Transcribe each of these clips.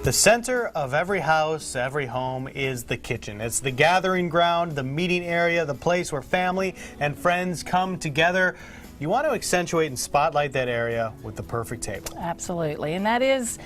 The center of every house, every home is the kitchen. It's the gathering ground, the meeting area, the place where family and friends come together. You want to accentuate and spotlight that area with the perfect table. Absolutely, and that is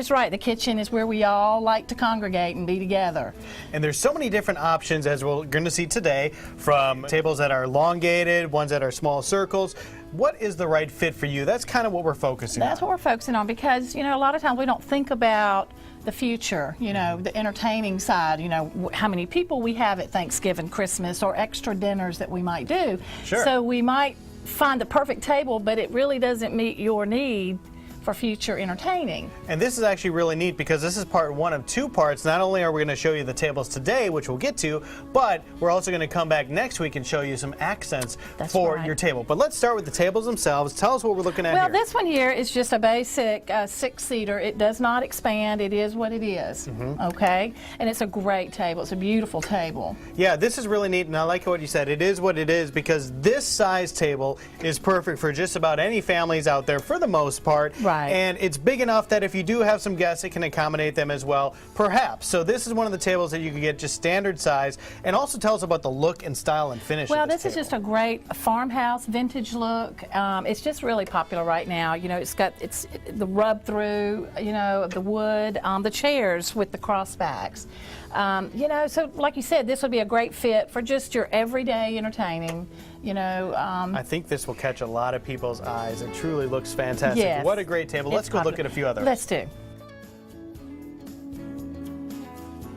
right. The kitchen is where we all like to congregate and be together. And there's so many different options, as we're going to see today, from tables that are elongated, ones that are small circles. What is the right fit for you? That's kind of what we're focusing on. That's what we're focusing on because, you know, a lot of times we don't think about the future, you know, the entertaining side, you know, how many people we have at Thanksgiving, Christmas, or extra dinners that we might do. Sure. So we might find the perfect table, but it really doesn't meet your need for future entertaining. And this is actually really neat because this is part one of two parts. Not only are we going to show you the tables today, which we'll get to, but we're also going to come back next week and show you some accents for your table. But let's start with the tables themselves. Tell us what we're looking at here. Well, this one here is just a basic six-seater. It does not expand. It is what it is, okay? And it's a great table. It's a beautiful table. Yeah, this is really neat, and I like what you said. It is what it is because this size table is perfect for just about any families out there for the most part. Right. And it's big enough that if you do have some guests, it can accommodate them as well, perhaps. So this is one of the tables that you can get just standard size, and also tell us about the look and style and finish Well, of this is just a great farmhouse vintage look. It's just really popular right now. You know, it's the rub through, you know, of the wood, the chairs with the cross backs. You know, so like you said, this would be a great fit for just your everyday entertaining. You know, I think this will catch a lot of people's eyes. It truly looks fantastic. Yes, what a great table. Let's go look at a few others. Let's do.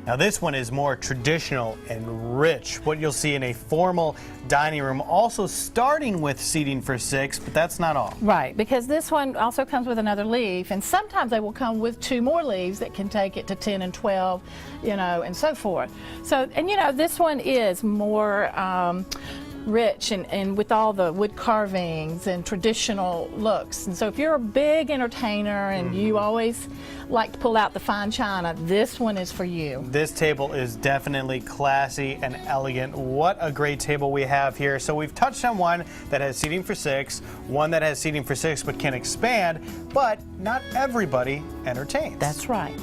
Now this one is more traditional and rich, what you'll see in a formal dining room, also starting with seating for 6, but that's not all. Right, because this one also comes with another leaf, and sometimes they will come with 2 more leaves that can take it to 10 and 12, you know, and so forth. So, and you know, this one is more rich and with all the wood carvings and traditional looks. And so if you're a big entertainer and you always like to pull out the fine china, this one is for you. This table is definitely classy and elegant. What a great table we have here. So we've touched on one that has seating for 6, one that has seating for 6 but can expand, but not everybody entertains. That's right.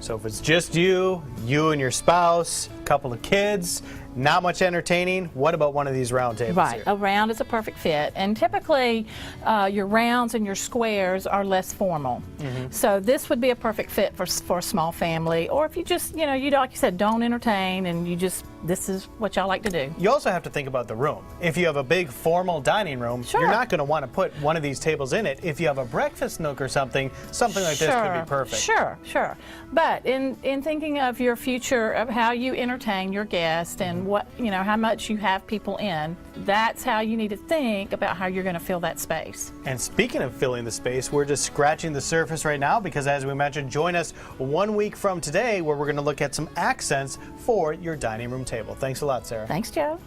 So if it's just you and your spouse, a couple of kids, not much entertaining, what about one of these round tables Right, here? a round is a perfect fit, and typically your rounds and your squares are less formal. So this would be a perfect fit for a small family, or if you just, you know, like you said, don't entertain and you just, this is what y'all like to do. You also have to think about the room. If you have a big formal dining room, you're not going to want to put one of these tables in it. If you have a breakfast nook or something like this could be perfect. Sure. But in thinking of your future, of how you entertain your guests and what, you know, how much you have people in, that's how you need to think about how you're going to fill that space. And speaking of filling the space, we're just scratching the surface right now because, as we mentioned, join us 1 week from today where we're going to look at some accents for your dining room table. Thanks a lot, Sarah. Thanks, Joe.